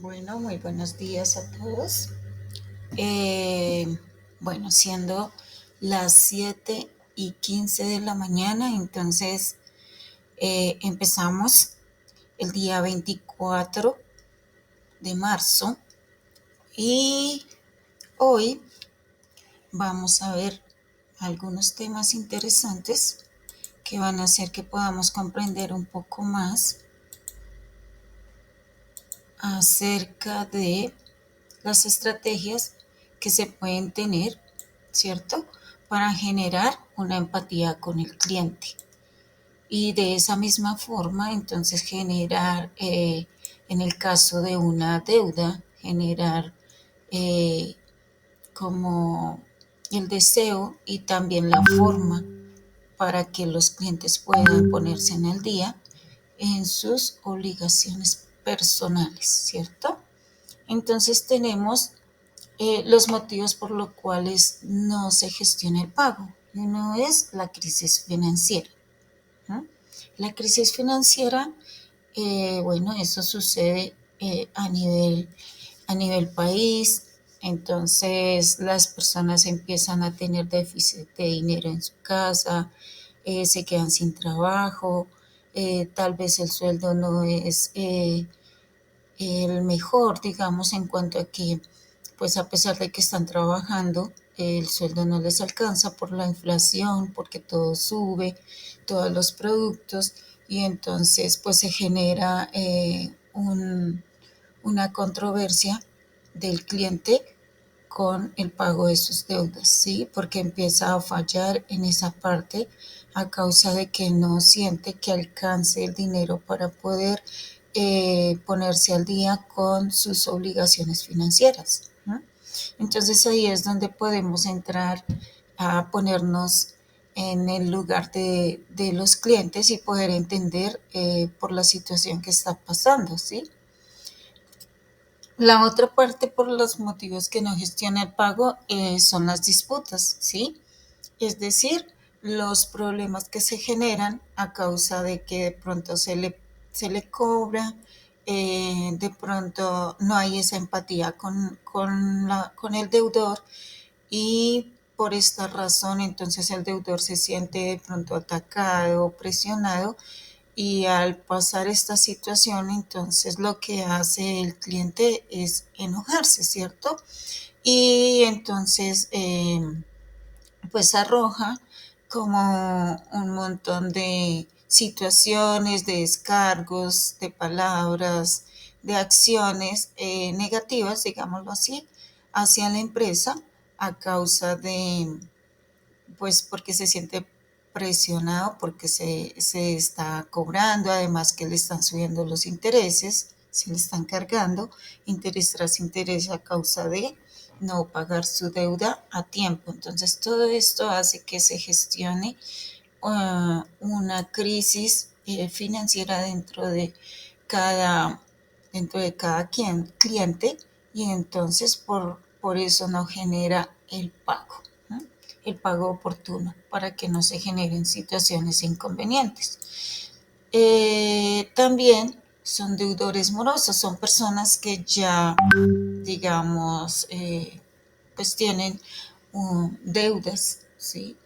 Bueno, muy buenos días a todos. Eh, bueno, siendo las 7:15 de la mañana, entonces empezamos el día 24 de marzo y hoy vamos a ver algunos temas interesantes que van a hacer que podamos comprender un poco más acerca de las estrategias que se pueden tener, ¿cierto? Para generar una empatía con el cliente. Y de esa misma forma, entonces generar, en el caso de una deuda, generar eh, como el deseo y también la forma para que los clientes puedan ponerse en el día en sus obligaciones personales, ¿cierto? Entonces tenemos los motivos por los cuales no se gestiona el pago. Uno es la crisis financiera, ¿no? La crisis financiera, bueno, eso sucede a nivel país. Entonces las personas empiezan a tener déficit de dinero en su casa, se quedan sin trabajo, tal vez el sueldo no es el mejor, digamos, en cuanto a que, pues a pesar de que están trabajando, el sueldo no les alcanza por la inflación, porque todo sube, todos los productos, y entonces pues se genera una controversia del cliente con el pago de sus deudas, ¿sí? Porque empieza a fallar en esa parte a causa de que no siente que alcance el dinero para poder ponerse al día con sus obligaciones financieras, ¿no? Entonces ahí es donde podemos entrar a ponernos en el lugar de los clientes y poder entender por la situación que está pasando, ¿sí? La otra parte por los motivos que no gestiona el pago son las disputas, ¿sí? Es decir, los problemas que se generan a causa de que de pronto se le cobra, de pronto no hay esa empatía con el deudor y por esta razón entonces el deudor se siente de pronto atacado, presionado y al pasar esta situación, entonces lo que hace el cliente es enojarse, ¿cierto? Y entonces, pues arroja como un montón de situaciones, de descargos, de palabras, de acciones negativas, digámoslo así, hacia la empresa a causa de, pues porque se siente presionado, porque se está cobrando, además que le están subiendo los intereses, se le están cargando interés tras interés a causa de no pagar su deuda a tiempo. Entonces todo esto hace que se gestione una crisis financiera cada, dentro de cada cliente y entonces por eso no genera el pago, ¿no? El pago oportuno para que no se generen situaciones inconvenientes. También son deudores morosos, son personas que ya, digamos, pues tienen deudas, ¿sí?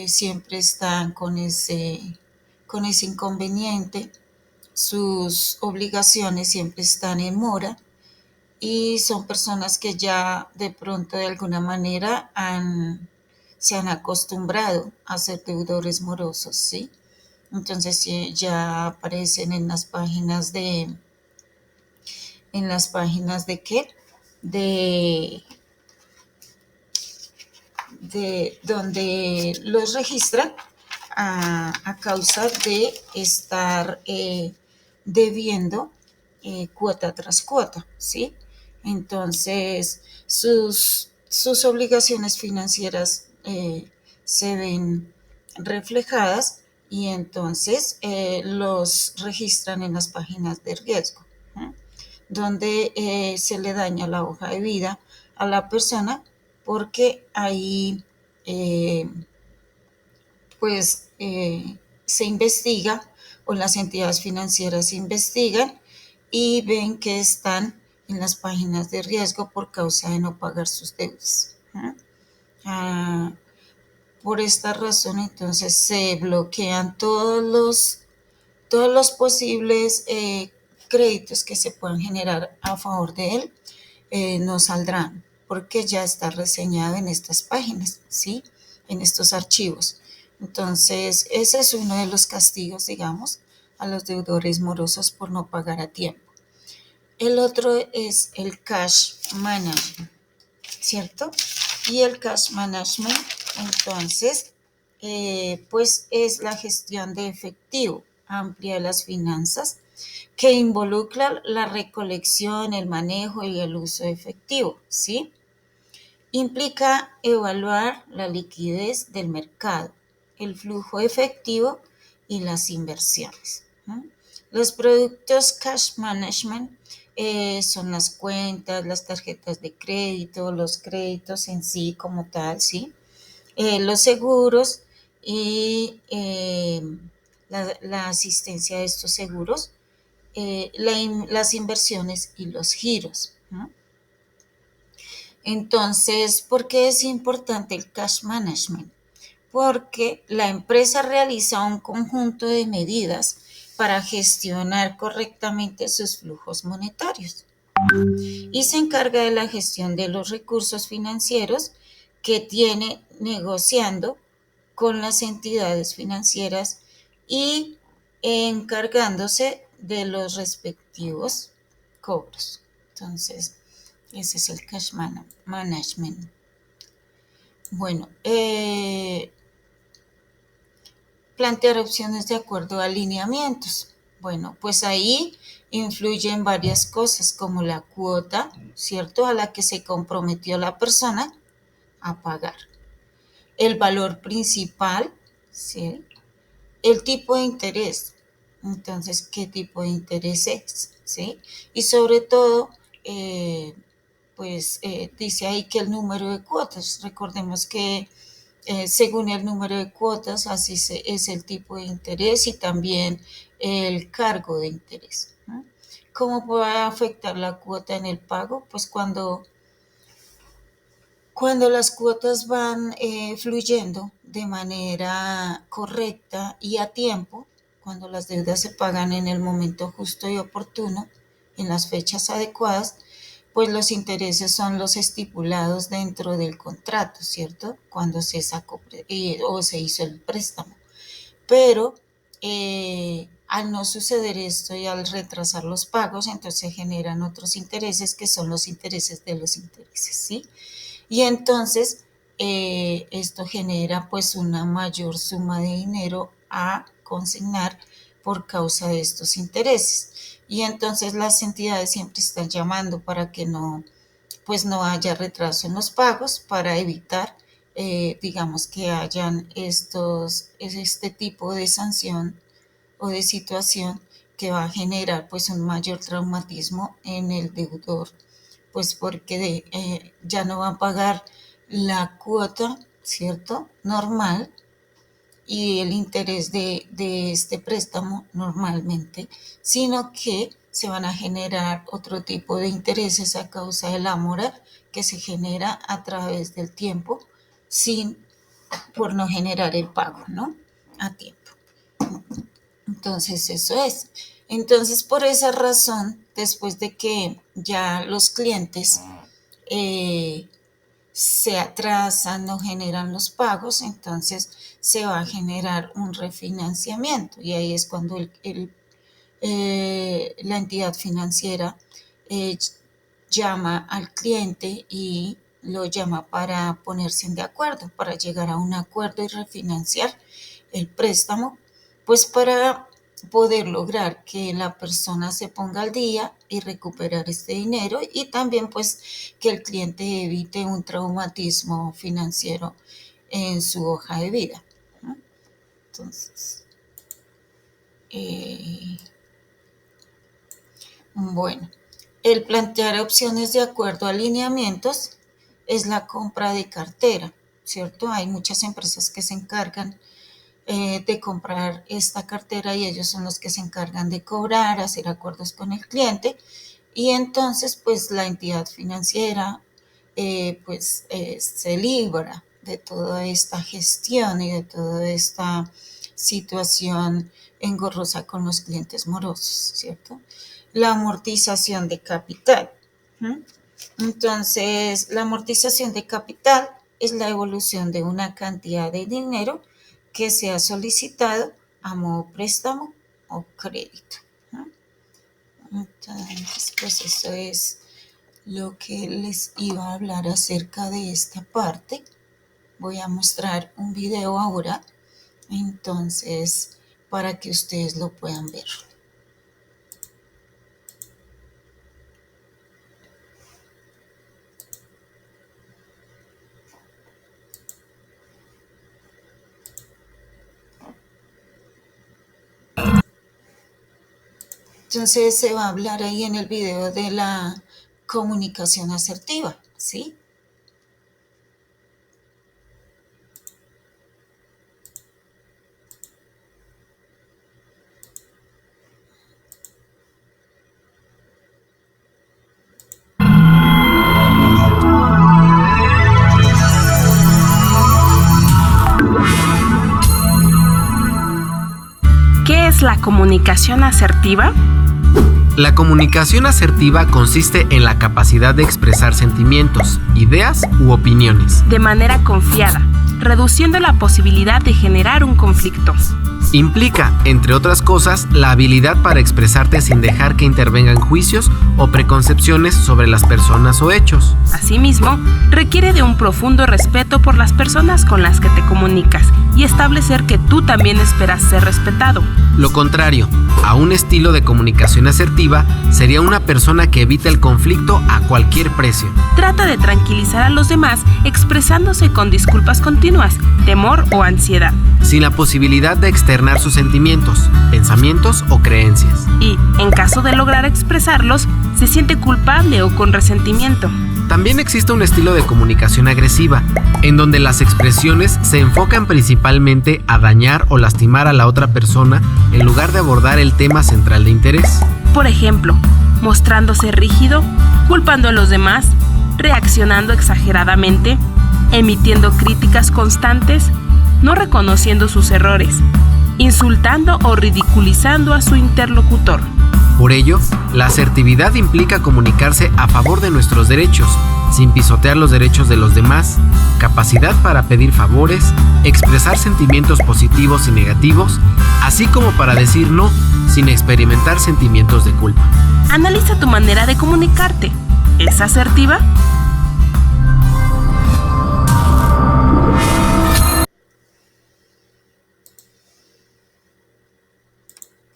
Siempre están con ese inconveniente, sus obligaciones siempre están en mora y son personas que ya de pronto de alguna manera se han acostumbrado a ser deudores morosos, ¿sí? Entonces ya aparecen en las páginas de qué, de, de donde los registran a causa de estar debiendo cuota tras cuota, ¿sí? Entonces, sus obligaciones financieras se ven reflejadas y entonces los registran en las páginas de riesgo, ¿eh? Donde se le daña la hoja de vida a la persona porque ahí eh, pues se investiga o las entidades financieras investigan y ven que están en las páginas de riesgo por causa de no pagar sus deudas. Ah, por esta razón, entonces se bloquean todos los posibles créditos que se puedan generar a favor de él, no saldrán porque ya está reseñado en estas páginas, ¿sí? En estos archivos. Entonces, ese es uno de los castigos, digamos, a los deudores morosos por no pagar a tiempo. El otro es el cash management, ¿cierto? Y el cash management, entonces, pues es la gestión de efectivo amplia de las finanzas que involucra la recolección, el manejo y el uso de efectivo, ¿sí? Implica evaluar la liquidez del mercado, el flujo efectivo y las inversiones, ¿no? Los productos cash management son las cuentas, las tarjetas de crédito, los créditos en sí como tal, ¿sí? Los seguros y la asistencia de estos seguros, las inversiones y los giros, ¿no? Entonces, ¿por qué es importante el cash management? Porque la empresa realiza un conjunto de medidas para gestionar correctamente sus flujos monetarios y se encarga de la gestión de los recursos financieros que tiene negociando con las entidades financieras y encargándose de los respectivos cobros. Entonces, ese es el cash management. Bueno, plantear opciones de acuerdo a alineamientos. Bueno, pues ahí influyen varias cosas como la cuota, ¿cierto?, a la que se comprometió la persona a pagar. El valor principal, ¿sí? El tipo de interés. Entonces, ¿qué tipo de interés es? ¿Sí? Y sobre todo, dice ahí que el número de cuotas. Recordemos que según el número de cuotas, así es el tipo de interés y también el cargo de interés, ¿no? ¿Cómo puede afectar la cuota en el pago? Pues cuando las cuotas van fluyendo de manera correcta y a tiempo, cuando las deudas se pagan en el momento justo y oportuno, en las fechas adecuadas, pues los intereses son los estipulados dentro del contrato, ¿cierto? Cuando se sacó o se hizo el préstamo. Pero al no suceder esto y al retrasar los pagos, entonces se generan otros intereses que son los intereses de los intereses, ¿sí? Y entonces esto genera pues una mayor suma de dinero a consignar por causa de estos intereses. Y entonces las entidades siempre están llamando para que no haya retraso en los pagos, para evitar, digamos, que hayan este tipo de sanción o de situación que va a generar pues un mayor traumatismo en el deudor, pues porque ya no va a pagar la cuota, ¿cierto?, normal y el interés de este préstamo normalmente, sino que se van a generar otro tipo de intereses a causa de la mora que se genera a través del tiempo por no generar el pago, ¿no? A tiempo. Entonces, eso es. Entonces, por esa razón, después de que ya los clientes se atrasan, no generan los pagos, entonces se va a generar un refinanciamiento y ahí es cuando la entidad financiera eh, llama al cliente y lo llama para ponerse de acuerdo, para llegar a un acuerdo y refinanciar el préstamo, pues para poder lograr que la persona se ponga al día y recuperar este dinero y también pues que el cliente evite un traumatismo financiero en su hoja de vida, ¿no? Entonces, eh, bueno, el plantear opciones de acuerdo a alineamientos es la compra de cartera, ¿cierto? Hay muchas empresas que se encargan de comprar esta cartera y ellos son los que se encargan de cobrar, hacer acuerdos con el cliente Y entonces pues la entidad financiera se libra de toda esta gestión y de toda esta situación engorrosa con los clientes morosos, ¿cierto? La amortización de capital. ¿Mm? Entonces, la amortización de capital es la evolución de una cantidad de dinero que se ha solicitado a modo préstamo o crédito. ¿No? Entonces, pues eso es lo que les iba a hablar acerca de esta parte. Voy a mostrar un video ahora, entonces, para que ustedes lo puedan ver. Entonces se va a hablar ahí en el video de la comunicación asertiva, ¿sí? ¿Qué es la comunicación asertiva? La comunicación asertiva consiste en la capacidad de expresar sentimientos, ideas u opiniones de manera confiada, reduciendo la posibilidad de generar un conflicto. Implica, entre otras cosas, la habilidad para expresarte sin dejar que intervengan juicios o preconcepciones sobre las personas o hechos. Asimismo, requiere de un profundo respeto por las personas con las que te comunicas y establecer que tú también esperas ser respetado. Lo contrario, a un estilo de comunicación asertiva sería una persona que evita el conflicto a cualquier precio. Trata de tranquilizar a los demás expresándose con disculpas continuas, temor o ansiedad, sin la posibilidad de externar sus sentimientos, pensamientos o creencias. Y, en caso de lograr expresarlos, se siente culpable o con resentimiento. También existe un estilo de comunicación agresiva, en donde las expresiones se enfocan principalmente a dañar o lastimar a la otra persona en lugar de abordar el tema central de interés. Por ejemplo, mostrándose rígido, culpando a los demás, reaccionando exageradamente, emitiendo críticas constantes, no reconociendo sus errores, insultando o ridiculizando a su interlocutor. Por ello, la asertividad implica comunicarse a favor de nuestros derechos, sin pisotear los derechos de los demás, capacidad para pedir favores, expresar sentimientos positivos y negativos, así como para decir no, sin experimentar sentimientos de culpa. Analiza tu manera de comunicarte. ¿Es asertiva?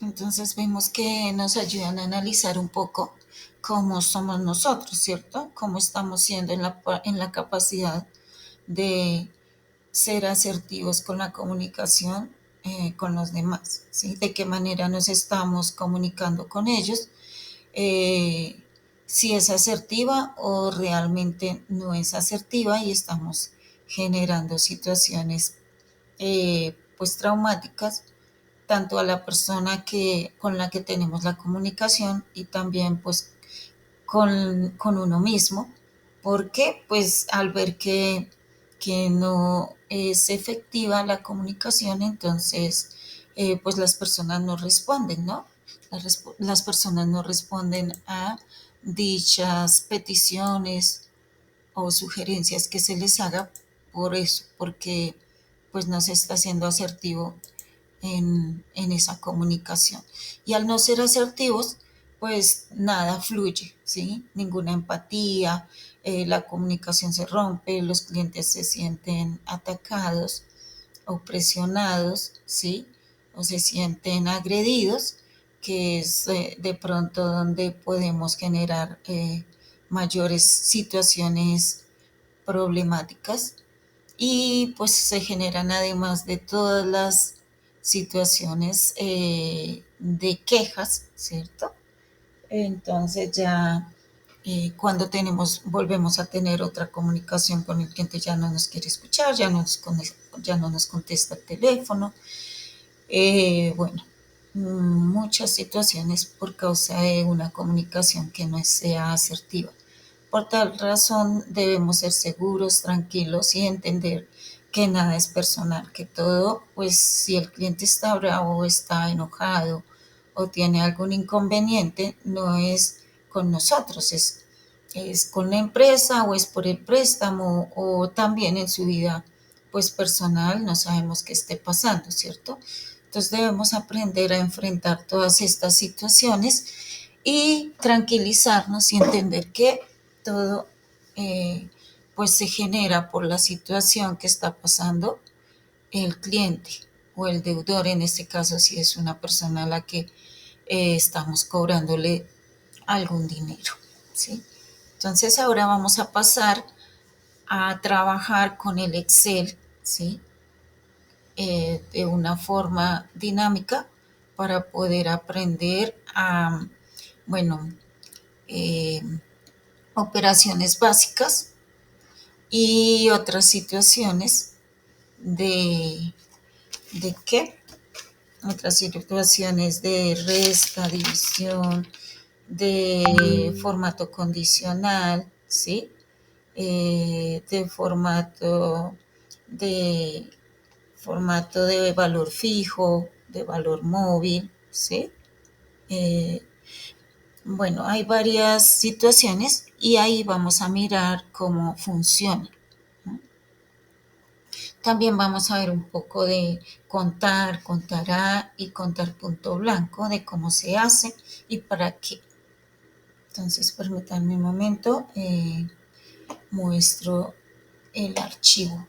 Entonces vemos que nos ayudan a analizar un poco cómo somos nosotros, ¿cierto? Cómo estamos siendo en la capacidad de ser asertivos con la comunicación con los demás, ¿sí? De qué manera nos estamos comunicando con ellos, si es asertiva o realmente no es asertiva y estamos generando situaciones pues traumáticas tanto a la persona con la que tenemos la comunicación y también pues con uno mismo, porque pues al ver que no es efectiva la comunicación, entonces pues las personas no responden, ¿no? Las personas no responden a dichas peticiones o sugerencias que se les haga por eso, porque pues no se está siendo asertivo en esa comunicación. Y al no ser asertivos, pues nada fluye, ¿sí? Ninguna empatía, la comunicación se rompe, los clientes se sienten atacados o presionados, ¿sí? O se sienten agredidos, que es de pronto donde podemos generar mayores situaciones problemáticas y pues se generan además de todas las situaciones de quejas, ¿cierto? Entonces ya cuando volvemos a tener otra comunicación con el cliente ya no nos quiere escuchar, ya no nos contesta el teléfono. Bueno, muchas situaciones por causa de una comunicación que no sea asertiva. Por tal razón debemos ser seguros, tranquilos y entender que nada es personal, que todo, pues si el cliente está bravo, está enojado o tiene algún inconveniente, no es con nosotros, es con la empresa o es por el préstamo o también en su vida pues personal, no sabemos qué esté pasando, ¿cierto? Entonces debemos aprender a enfrentar todas estas situaciones y tranquilizarnos y entender que todo pues se genera por la situación que está pasando el cliente o el deudor, en este caso si es una persona a la que estamos cobrándole algún dinero, ¿sí? Entonces ahora vamos a pasar a trabajar con el Excel, ¿sí? De una forma dinámica para poder aprender a, bueno, eh, operaciones básicas y otras situaciones de, ¿de qué? Otras situaciones de resta, división, de formato condicional, ¿sí? De de formato de valor fijo, de valor móvil, ¿sí? Eh, bueno, hay varias situaciones y ahí vamos a mirar cómo funciona. También vamos a ver un poco de contar, contará y contar punto blanco, de cómo se hace y para qué. Entonces, permítanme un momento, muestro el archivo.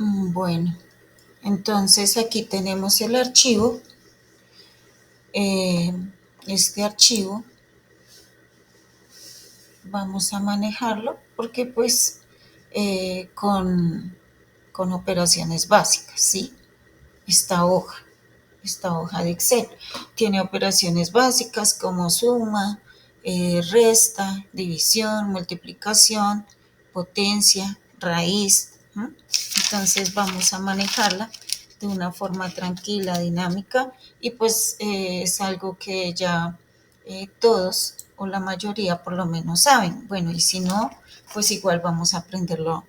Bueno, entonces aquí tenemos el archivo. Eh, este archivo vamos a manejarlo porque pues con operaciones básicas, ¿sí? Esta hoja, esta hoja de Excel tiene operaciones básicas como suma, resta, división, multiplicación, potencia, raíz. ¿Mm? Entonces vamos a manejarla de una forma tranquila, dinámica y pues es algo que ya todos o la mayoría por lo menos saben. Bueno, y si no, pues igual vamos a aprenderlo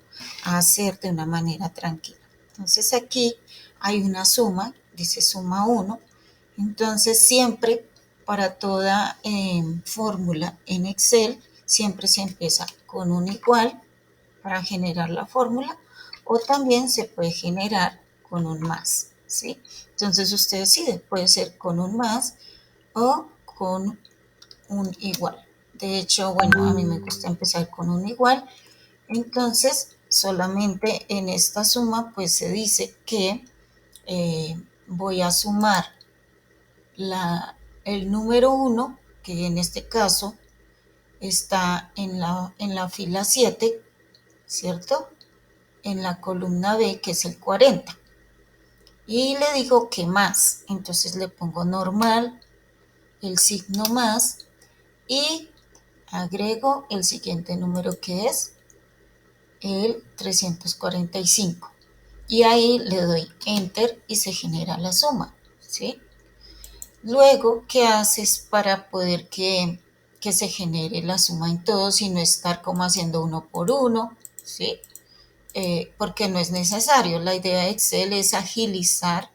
a hacer de una manera tranquila. Entonces aquí hay una suma, dice suma 1 Entonces siempre para toda fórmula en Excel, siempre se empieza con un igual para generar la fórmula, o también se puede generar con un más, ¿sí? Entonces usted decide, puede ser con un más o con un igual. De hecho, bueno, a mí me gusta empezar con un igual. Entonces, solamente en esta suma, pues se dice que voy a sumar el número 1, que en este caso está en la fila 7, ¿cierto? En la columna B, que es el 40. Y le digo que más, entonces le pongo normal, el signo más, y agrego el siguiente número, que es el 345. Y ahí le doy enter y se genera la suma, ¿sí? Luego, ¿qué haces para poder que se genere la suma en todos y no estar como haciendo uno por uno, ¿sí? Porque no es necesario. La idea de Excel es agilizar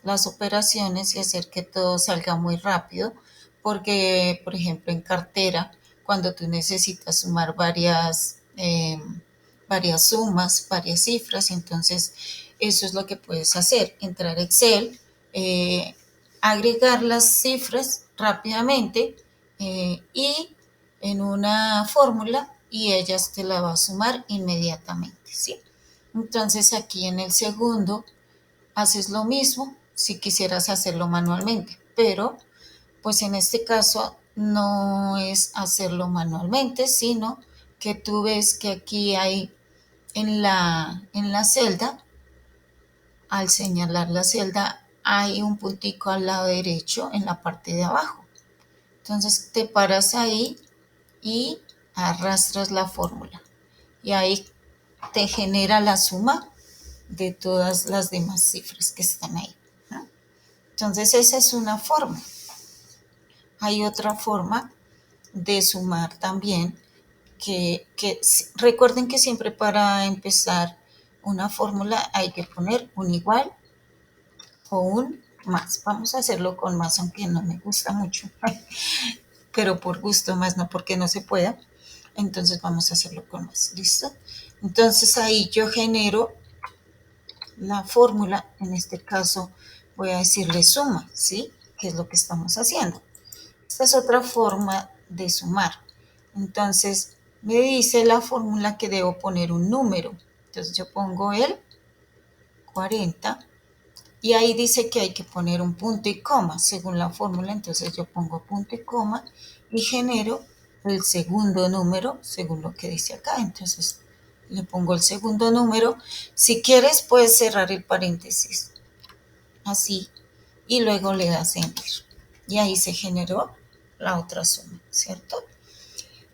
las operaciones y hacer que todo salga muy rápido, porque, por ejemplo, en cartera, cuando tú necesitas sumar varias sumas, varias cifras, entonces eso es lo que puedes hacer, entrar a Excel, agregar las cifras rápidamente y en una fórmula y ellas te la va a sumar inmediatamente, ¿sí? Entonces aquí en el segundo haces lo mismo si quisieras hacerlo manualmente, pero pues en este caso no es hacerlo manualmente, sino que tú ves que aquí hay en la celda, al señalar la celda, hay un puntico al lado derecho en la parte de abajo. Entonces te paras ahí y arrastras la fórmula. Y ahí te genera la suma de todas las demás cifras que están ahí, ¿no? Entonces esa es una forma. Hay otra forma de sumar también, que recuerden que siempre para empezar una fórmula hay que poner un igual o un más. Vamos a hacerlo con más, aunque no me gusta mucho, pero por gusto más, no porque no se pueda. Entonces vamos a hacerlo con más, ¿listo? Entonces ahí yo genero la fórmula, en este caso voy a decirle suma, ¿sí? Que es lo que estamos haciendo. Esta es otra forma de sumar. Entonces me dice la fórmula que debo poner un número. Entonces yo pongo el 40 y ahí dice que hay que poner un punto y coma según la fórmula. Entonces yo pongo punto y coma y genero el segundo número según lo que dice acá. Entonces le pongo el segundo número. Si quieres puedes cerrar el paréntesis así y luego le das enter y ahí se generó la otra suma, ¿cierto?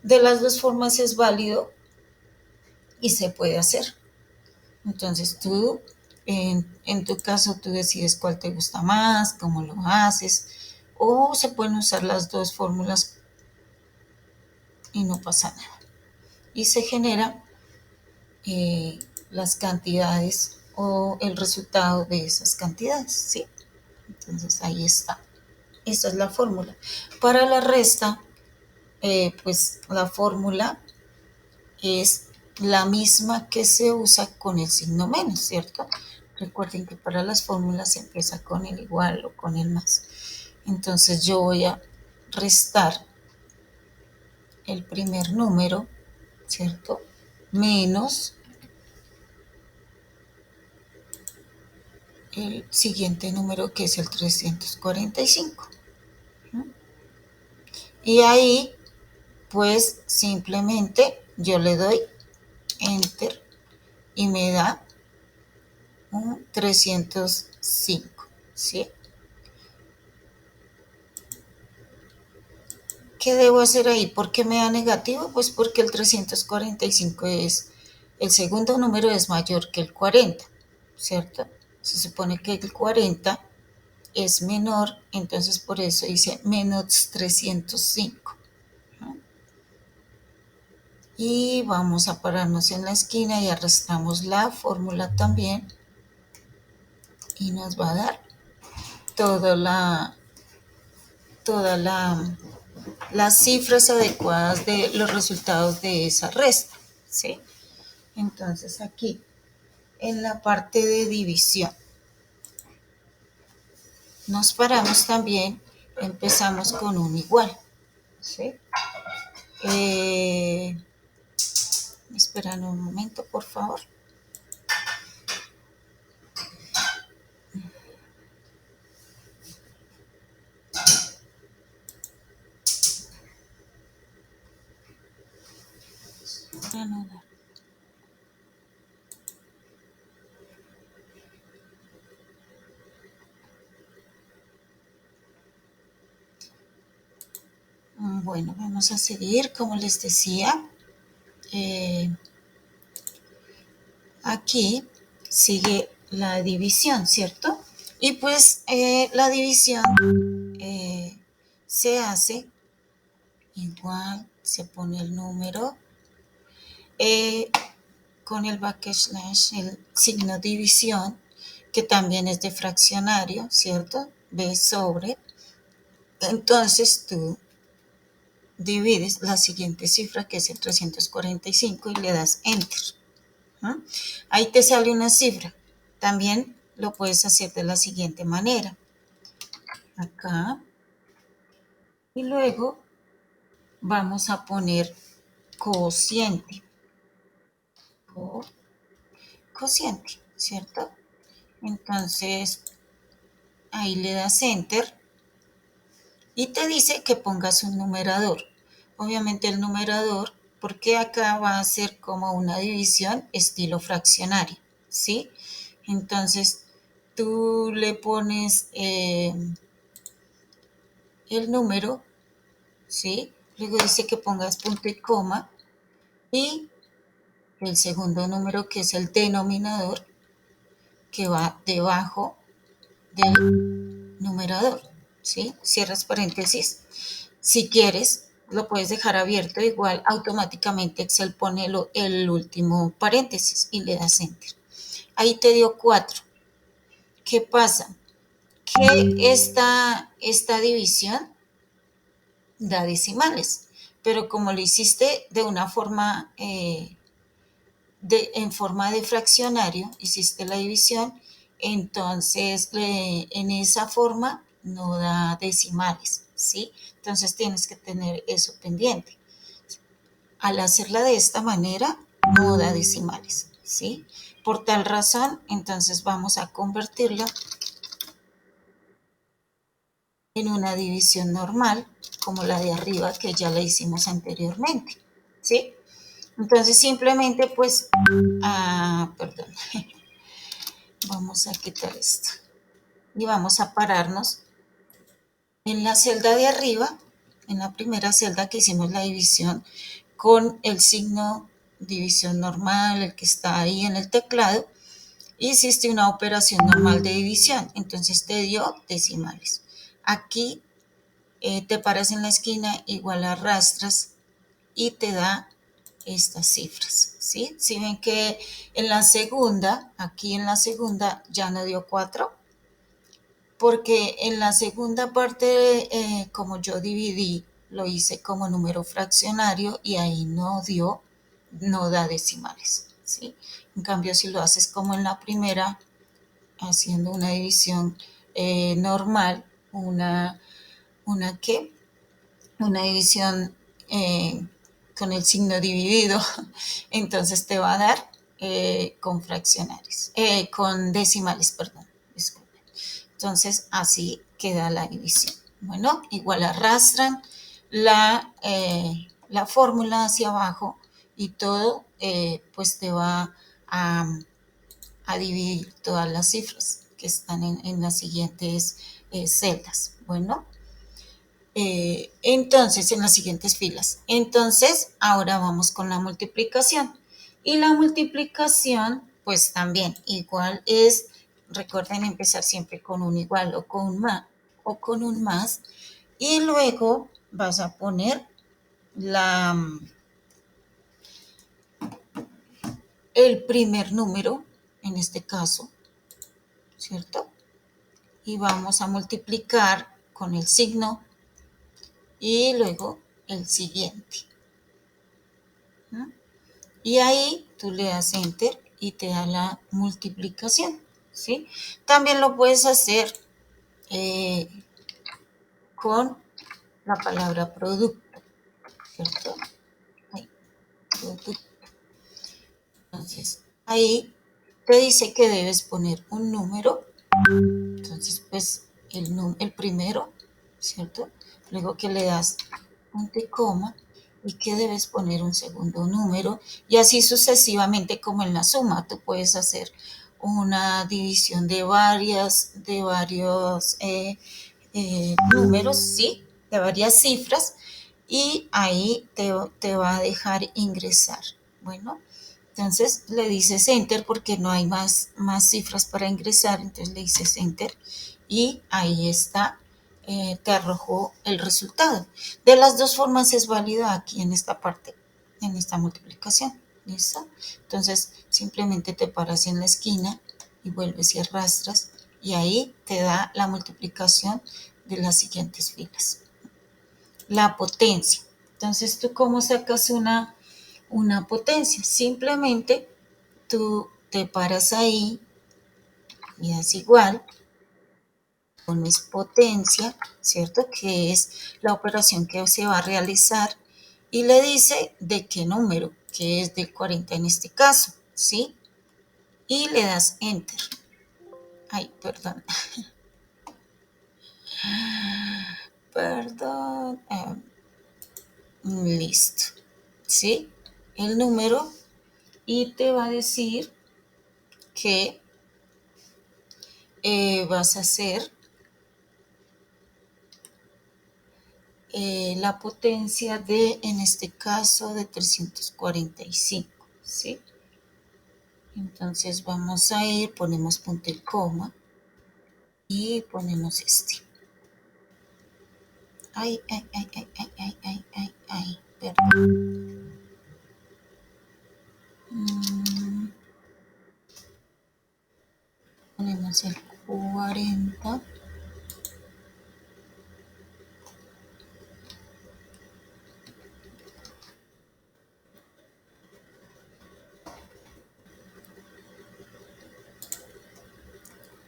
De las dos formas es válido y se puede hacer. Entonces tú, en tu caso, tú decides cuál te gusta más, cómo lo haces, o se pueden usar las dos fórmulas y no pasa nada. Y se genera las cantidades o el resultado de esas cantidades, ¿sí? Entonces ahí está. Esta es la fórmula. Para la resta, pues la fórmula es la misma que se usa con el signo menos, ¿cierto? Recuerden que para las fórmulas se empieza con el igual o con el más. Entonces yo voy a restar el primer número, ¿cierto? Menos el siguiente número, que es el 345. Y ahí, pues simplemente yo le doy enter y me da un 305, ¿sí? ¿Qué debo hacer ahí? ¿Por qué me da negativo? Pues porque el 345 es, el segundo número es mayor que el 40, ¿cierto? Se supone que el 40 es menor, entonces por eso dice menos 305. Y vamos a pararnos en la esquina y arrastramos la fórmula también y nos va a dar toda todas las cifras adecuadas de los resultados de esa resta, ¿sí? Entonces aquí, en la parte de división, nos paramos también, empezamos con un igual, ¿sí? Esperan un momento, por favor. Bueno, vamos a seguir, como les decía. Aquí sigue la división, ¿cierto? Y pues la división se hace igual, se pone el número con el backslash, el signo división, que también es de fraccionario, ¿cierto? B sobre. Entonces tú divides la siguiente cifra, que es el 345, y le das enter. ¿no? Ahí te sale una cifra. También lo puedes hacer de la siguiente manera. Acá. Y luego vamos a poner cociente. Cociente, ¿cierto? Entonces, ahí le das enter y te dice que pongas un numerador. Obviamente el numerador, porque acá va a ser como una división estilo fraccionario, ¿sí? Entonces, tú le pones el número, ¿sí? Luego dice que pongas punto y coma y el segundo número, que es el denominador, que va debajo del numerador, ¿sí? Cierras paréntesis. Si quieres, lo puedes dejar abierto, igual automáticamente Excel pone el último paréntesis y le das enter. Ahí te dio 4. ¿Qué pasa? Que esta división da decimales, pero como lo hiciste de una forma, en forma de fraccionario, hiciste la división, entonces en esa forma no da decimales, ¿sí? Entonces tienes que tener eso pendiente. Al hacerla de esta manera, no da decimales, ¿sí? Por tal razón, entonces vamos a convertirla en una división normal, como la de arriba, que ya la hicimos anteriormente, ¿sí? Entonces simplemente pues, perdón, vamos a quitar esto y vamos a pararnos en la celda de arriba, en la primera celda que hicimos la división, con el signo división normal, el que está ahí en el teclado. Hiciste una operación normal de división, entonces te dio decimales. Aquí te paras en la esquina, igual arrastras y te da estas cifras, ¿sí? Si ven que en la segunda, aquí en la segunda ya no dio 4, porque en la segunda parte, como yo dividí, lo hice como número fraccionario y ahí no da decimales, ¿sí? En cambio, si lo haces como en la primera, haciendo una división normal, una división con el signo dividido, entonces te va a dar con fraccionarios, con decimales, perdón, disculpen. Entonces así queda la división. Bueno, igual arrastran la fórmula hacia abajo y todo pues te va a dividir todas las cifras que están en las siguientes celdas. Bueno, entonces en las siguientes filas. Entonces ahora vamos con la multiplicación. Y la multiplicación pues también igual es, recuerden empezar siempre con un igual o con un más. Y luego vas a poner el primer número, en este caso, ¿cierto? Y vamos a multiplicar con el signo y luego el siguiente. ¿No? Y ahí tú le das enter y te da la multiplicación, ¿sí? También lo puedes hacer con la palabra producto, ¿cierto? Ahí, producto. Entonces, ahí te dice que debes poner un número. Entonces, pues, el primero, ¿cierto? Luego que le das punto y coma y que debes poner un segundo número y así sucesivamente como en la suma. Tú puedes hacer una división de varios números, ¿sí? De varias cifras y ahí te va a dejar ingresar. Bueno, entonces le dices enter porque no hay más cifras para ingresar, entonces le dices enter y ahí está, te arrojó el resultado. De las dos formas es válida aquí en esta parte, en esta multiplicación. ¿Listo? Entonces simplemente te paras en la esquina y vuelves y arrastras y ahí te da la multiplicación de las siguientes filas. La potencia. Entonces, ¿tú cómo sacas una potencia? Simplemente tú te paras ahí y das igual, pones potencia, ¿cierto? Que es la operación que se va a realizar y le dice de qué número, que es del 40 en este caso, ¿sí? Y le das enter. Ay, perdón. Perdón. Listo. ¿Sí? El número y te va a decir que vas a hacer la potencia de, en este caso, de 345, ¿sí? Entonces vamos a ir, ponemos punto y coma y ponemos este. Ay, perdón. Ponemos el 40.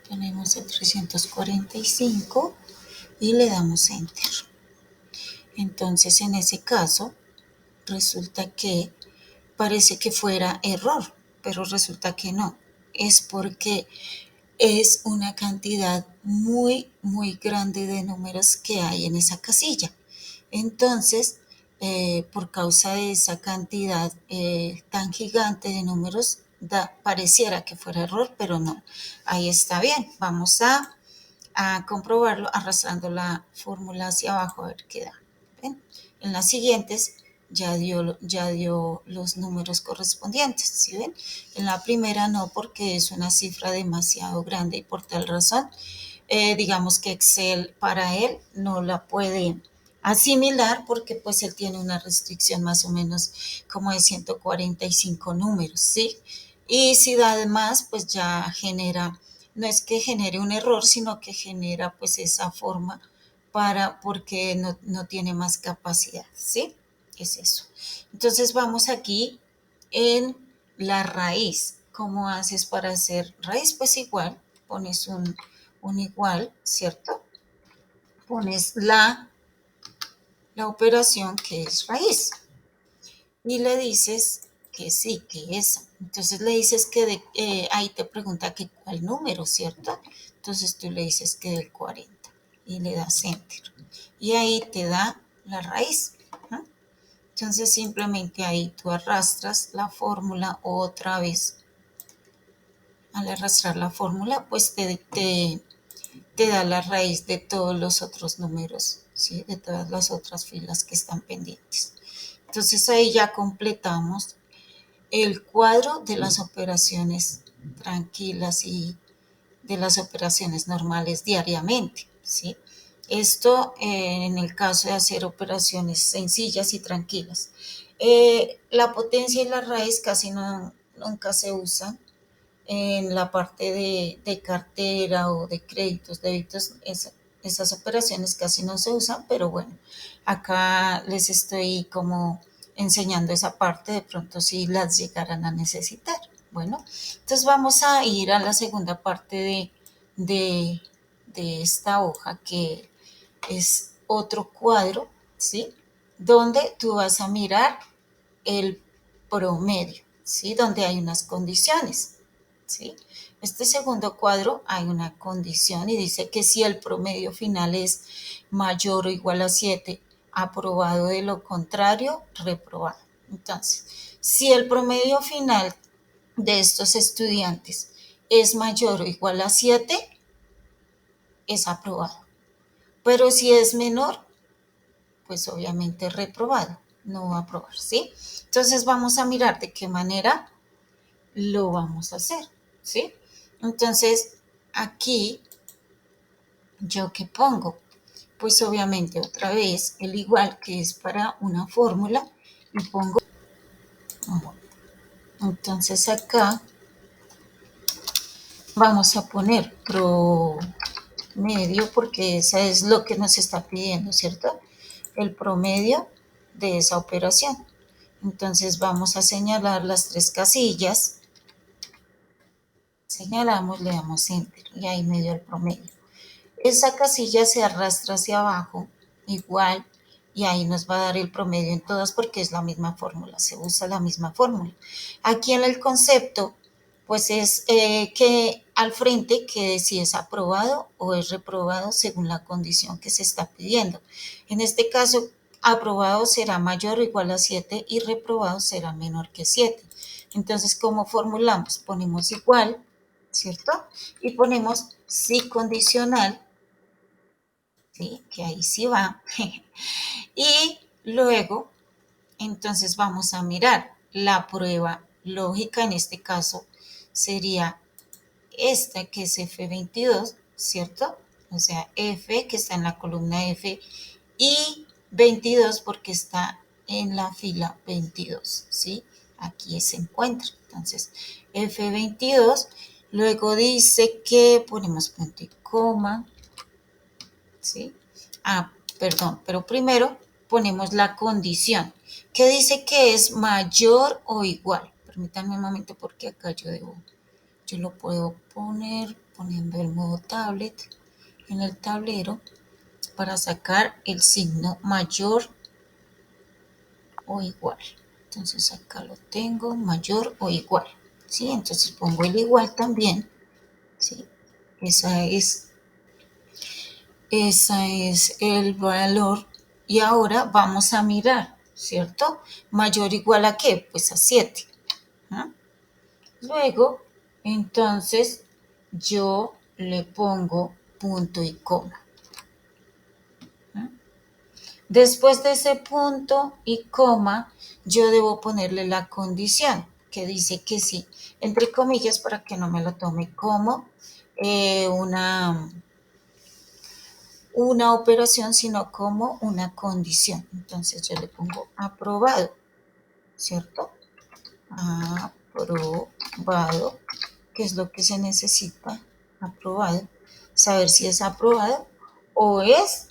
Ponemos el 345 y le damos enter. Entonces en ese caso resulta que parece que fuera error, pero resulta que no. Es porque es una cantidad muy grande de números que hay en esa casilla. Entonces, por causa de esa cantidad tan gigante de números, pareciera que fuera error, pero no. Ahí está bien. Vamos a comprobarlo arrastrando la fórmula hacia abajo a ver qué da. ¿Ven? En las siguientes ya dio los números correspondientes, ¿sí ven? En la primera no, porque es una cifra demasiado grande y por tal razón, digamos que Excel para él no la puede asimilar porque pues él tiene una restricción más o menos como de 145 números, ¿sí? Y si da de más, pues ya genera, no es que genere un error, sino que genera pues esa forma porque no tiene más capacidad, ¿sí? Es eso. Entonces vamos aquí en la raíz. ¿Cómo haces para hacer raíz? Pues igual, pones un igual, ¿cierto? Pones la operación que es raíz y le dices que sí, que esa. Entonces le dices que ahí te pregunta que cuál número, ¿cierto? Entonces tú le dices que del 40 y le das enter. Y ahí te da la raíz. ¿No? Entonces simplemente ahí tú arrastras la fórmula otra vez. Al arrastrar la fórmula, pues te da la raíz de todos los otros números, ¿sí? De todas las otras filas que están pendientes. Entonces ahí ya completamos el cuadro de las operaciones tranquilas y de las operaciones normales diariamente, ¿sí? Esto en el caso de hacer operaciones sencillas y tranquilas. La potencia y la raíz casi nunca se usan en la parte de cartera o de créditos, débitos, Esas operaciones casi no se usan, pero bueno, acá les estoy como enseñando esa parte, de pronto si las llegaran a necesitar. Bueno, entonces vamos a ir a la segunda parte de, de esta hoja, que es otro cuadro, ¿sí? Donde tú vas a mirar el promedio, ¿sí? Donde hay unas condiciones, ¿sí? Este segundo cuadro hay una condición y dice que si el promedio final es mayor o igual a 7, aprobado; de lo contrario, reprobado. Entonces, si el promedio final de estos estudiantes es mayor o igual a 7, es aprobado. Pero si es menor, pues obviamente reprobado, no va a aprobar, ¿sí? Entonces vamos a mirar de qué manera lo vamos a hacer, ¿sí? Entonces, aquí, ¿yo qué pongo? Pues obviamente otra vez el igual, que es para una fórmula, y pongo, entonces acá vamos a poner promedio, porque esa es lo que nos está pidiendo, ¿cierto? El promedio de esa operación. Entonces vamos a señalar las 3 casillas, señalamos, le damos enter y ahí me dio el promedio. Esa casilla se arrastra hacia abajo igual y ahí nos va a dar el promedio en todas, porque es la misma fórmula, se usa la misma fórmula. Aquí en el concepto, pues es que al frente quede si es aprobado o es reprobado según la condición que se está pidiendo. En este caso, aprobado será mayor o igual a 7 y reprobado será menor que 7. Entonces, ¿cómo formulamos? Ponemos igual, ¿cierto? Y ponemos si condicional, ¿sí? Que ahí sí va. Y luego, entonces vamos a mirar la prueba lógica. En este caso sería esta, que es F22, ¿cierto? O sea, F, que está en la columna F, y 22 porque está en la fila 22, ¿sí? Aquí se encuentra. Entonces, F22, luego dice que ponemos punto y coma, ¿sí? Perdón, pero primero ponemos la condición, que dice que es mayor o igual. Permítanme un momento, porque acá yo lo puedo poner poniendo el modo tablet en el tablero para sacar el signo mayor o igual. Entonces acá lo tengo, mayor o igual, ¿sí? Entonces pongo el igual también, ¿sí? Ese es el valor. Y ahora vamos a mirar, ¿cierto? Mayor o igual a ¿qué? Pues a 7. ¿Ah? Luego, entonces, yo le pongo punto y coma. ¿Ah? Después de ese punto y coma, yo debo ponerle la condición, que dice que sí, entre comillas, para que no me lo tome como una operación, sino como una condición. Entonces yo le pongo aprobado, ¿cierto? Aprobado, que es lo que se necesita, aprobado, saber si es aprobado o es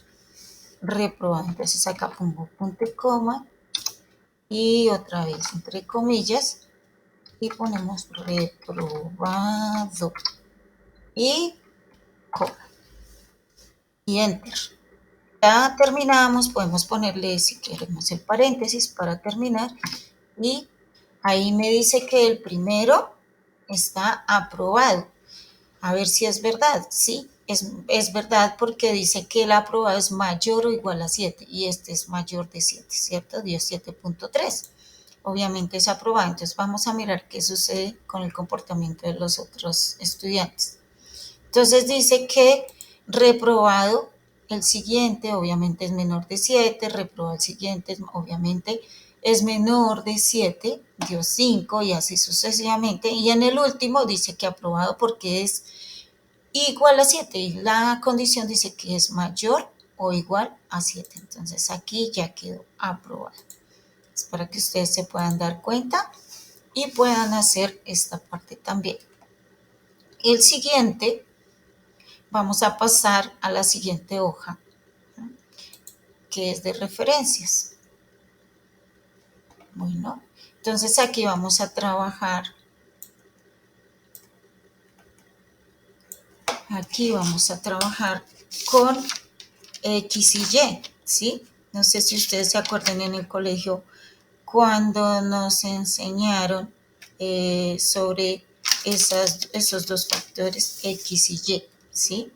reprobado. Entonces acá pongo punto y coma y otra vez entre comillas y ponemos reprobado y coma y enter. Ya terminamos, podemos ponerle si queremos el paréntesis para terminar y ahí me dice que el primero está aprobado. A ver si es verdad. Sí, es verdad, porque dice que el aprobado es mayor o igual a 7 y este es mayor de 7, ¿cierto? Dio 7.3. Obviamente es aprobado. Entonces vamos a mirar qué sucede con el comportamiento de los otros estudiantes. Entonces dice que reprobado el siguiente obviamente es menor de 7, reprobado el siguiente obviamente es menor de 7, dio 5 y así sucesivamente. Y en el último dice que aprobado porque es igual a 7 y la condición dice que es mayor o igual a 7. Entonces aquí ya quedó aprobado. Es para que ustedes se puedan dar cuenta y puedan hacer esta parte también. El siguiente vamos a pasar a la siguiente hoja, que es de referencias. Bueno, entonces aquí vamos a trabajar. Aquí vamos a trabajar con X y Y, ¿sí? No sé si ustedes se acuerdan en el colegio cuando nos enseñaron sobre esos dos factores X y Y, ¿sí?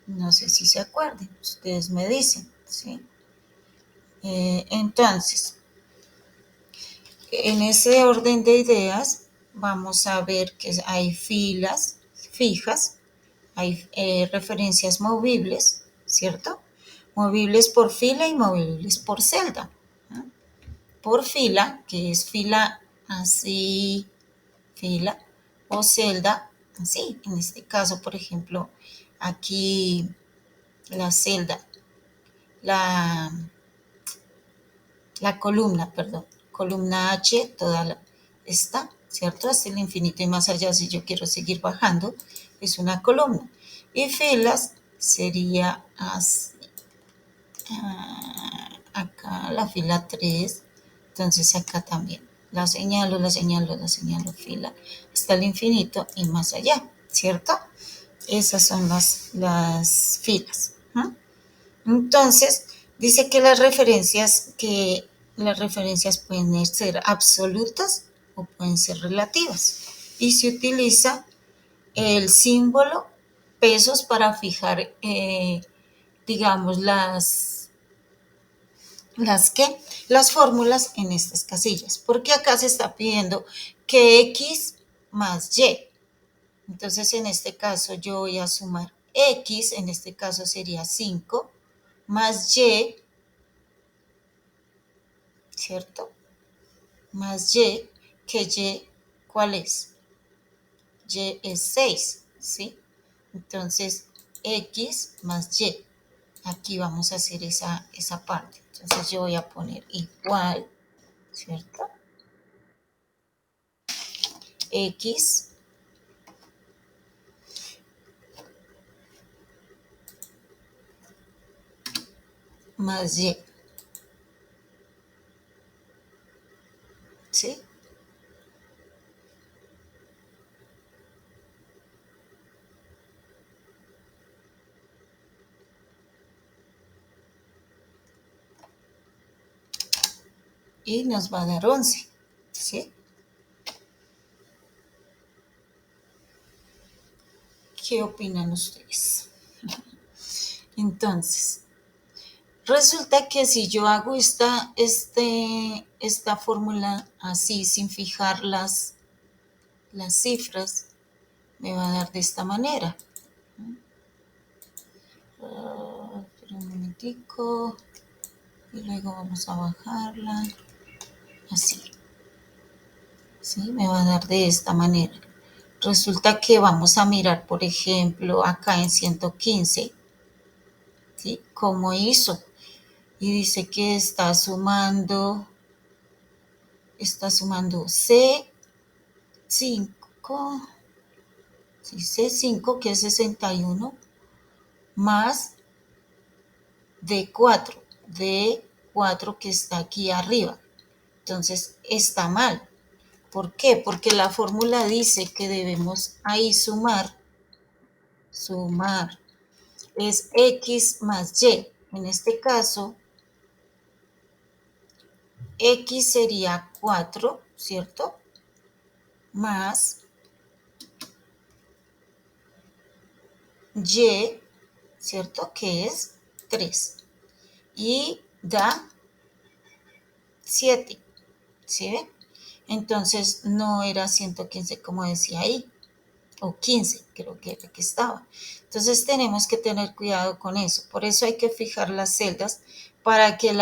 No sé si se acuerdan, ustedes me dicen, ¿sí? Entonces, en ese orden de ideas, vamos a ver que hay filas fijas, hay referencias movibles, ¿cierto? Movibles por fila y movibles por celda. ¿No? Por fila, que es fila así, fila, o celda, así. En este caso, por ejemplo, aquí la celda, la, la columna, perdón, columna H, esta, ¿cierto? Hasta el infinito y más allá, si yo quiero seguir bajando, es una columna. Y filas sería así. Acá la fila 3, entonces acá también la señalo, la señalo, la señalo, fila hasta el infinito y más allá, ¿cierto? Esas son las filas. ¿Eh? Entonces, dice que las referencias pueden ser absolutas o pueden ser relativas. Y se utiliza el símbolo pesos para fijar, digamos, las fórmulas en estas casillas. Porque acá se está pidiendo que X más Y. Entonces, en este caso, yo voy a sumar X, en este caso sería 5, más Y, ¿cierto? Más Y, que Y, ¿cuál es? Y es 6, ¿sí? Entonces, X más Y. Aquí vamos a hacer esa parte. Entonces, yo voy a poner igual, ¿cierto? X más Y, ¿sí? Y nos va a dar 11, ¿sí? ¿Qué opinan ustedes? Entonces, resulta que si yo hago esta fórmula así, sin fijar las cifras, me va a dar de esta manera. Espera un momentico. Y luego vamos a bajarla. Así. ¿Sí? Me va a dar de esta manera. Resulta que vamos a mirar, por ejemplo, acá en 115, ¿sí? ¿Cómo hizo? Y dice que está sumando C5, sí, C5, que es 61, más D4, D4 que está aquí arriba. Entonces, está mal. ¿Por qué? Porque la fórmula dice que debemos ahí sumar, es X más Y. En este caso, X sería 4, ¿cierto? Más Y, ¿cierto? Que es 3. Y da 7, ¿sí ve? Entonces no era 115 como decía ahí, o 15 creo que era que estaba. Entonces tenemos que tener cuidado con eso. Por eso hay que fijar las celdas para que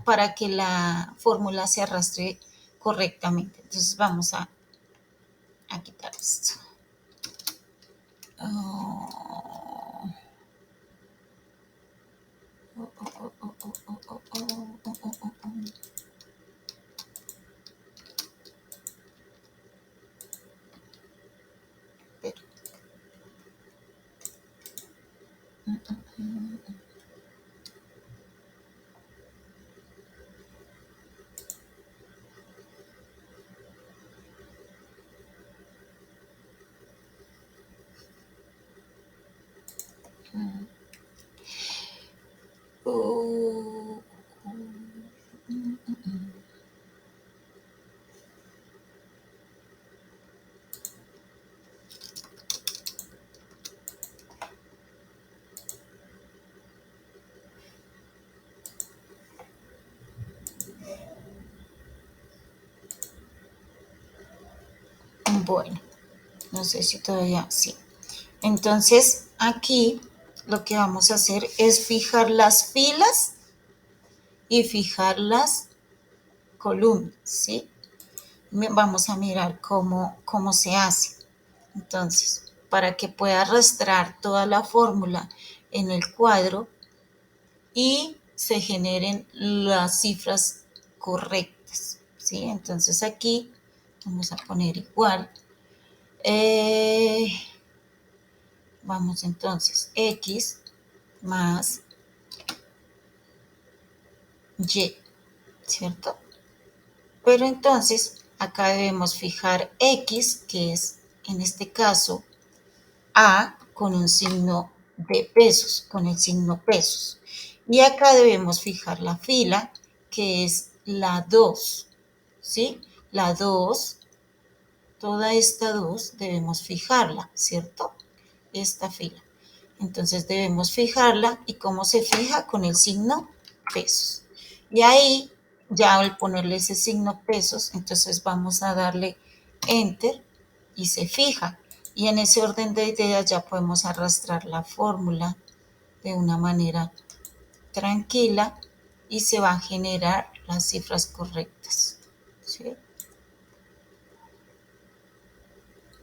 para que la fórmula se arrastre correctamente. Entonces vamos a quitar esto. Bueno, no sé si todavía sí. Entonces, aquí lo que vamos a hacer es fijar las filas y fijar las columnas, ¿sí? Vamos a mirar cómo se hace. Entonces, para que pueda arrastrar toda la fórmula en el cuadro y se generen las cifras correctas, ¿sí? Entonces aquí vamos a poner igual. Vamos entonces, X más Y, ¿cierto? Pero entonces acá debemos fijar X, que es en este caso A con un signo de pesos, con el signo pesos. Y acá debemos fijar la fila, que es la 2, ¿sí? La 2, toda esta 2 debemos fijarla, ¿cierto? Esta fila. Entonces debemos fijarla, y ¿cómo se fija? Con el signo pesos. Y ahí, ya al ponerle ese signo pesos, entonces vamos a darle enter y se fija. Y en ese orden de ideas ya podemos arrastrar la fórmula de una manera tranquila y se va a generar las cifras correctas, ¿sí?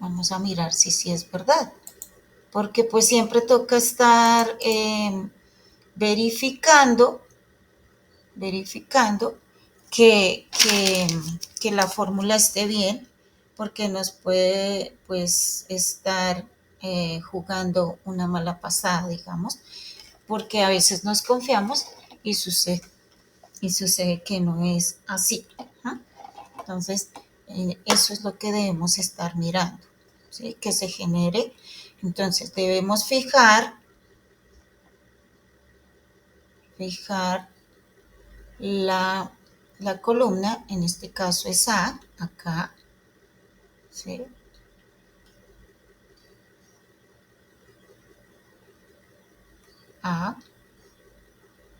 Vamos a mirar si sí es verdad, porque pues siempre toca estar verificando que la fórmula esté bien, porque nos puede pues estar jugando una mala pasada, digamos, porque a veces nos confiamos y sucede que no es así, ¿no? Entonces, eso es lo que debemos estar mirando, ¿sí? Que se genere. Entonces, debemos fijar la columna, en este caso es A, acá, ¿sí? A,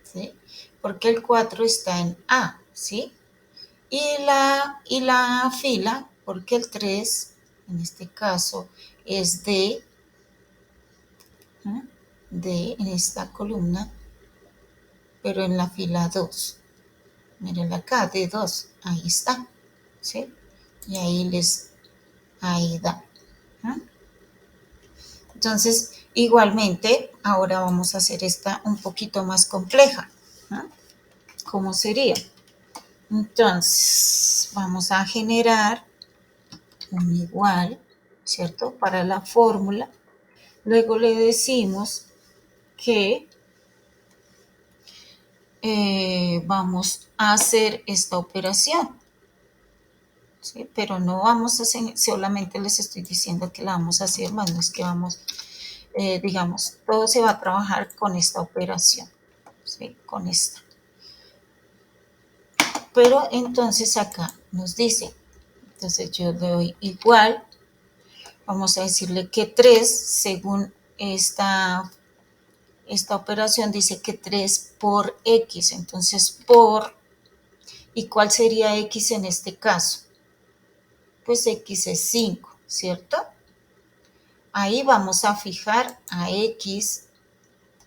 ¿sí? Porque el 4 está en A, ¿sí? Y la fila, porque el 3, en este caso, es D, ¿no? D en esta columna, pero en la fila 2. Miren acá, D2, ahí está, ¿sí? Y ahí da, ¿no? Entonces, igualmente, ahora vamos a hacer esta un poquito más compleja, ¿no? ¿Cómo sería? Entonces, vamos a generar un igual, ¿cierto? Para la fórmula. Luego le decimos que vamos a hacer esta operación, ¿sí? Pero no vamos a hacer, solamente les estoy diciendo que la vamos a hacer, más no es que vamos, digamos, todo se va a trabajar con esta operación, ¿sí? Con esta. Pero entonces acá nos dice, entonces yo le doy igual, vamos a decirle que 3, según esta operación dice que 3 por X, entonces por, ¿y cuál sería X en este caso? Pues X es 5, ¿cierto? Ahí vamos a fijar a X,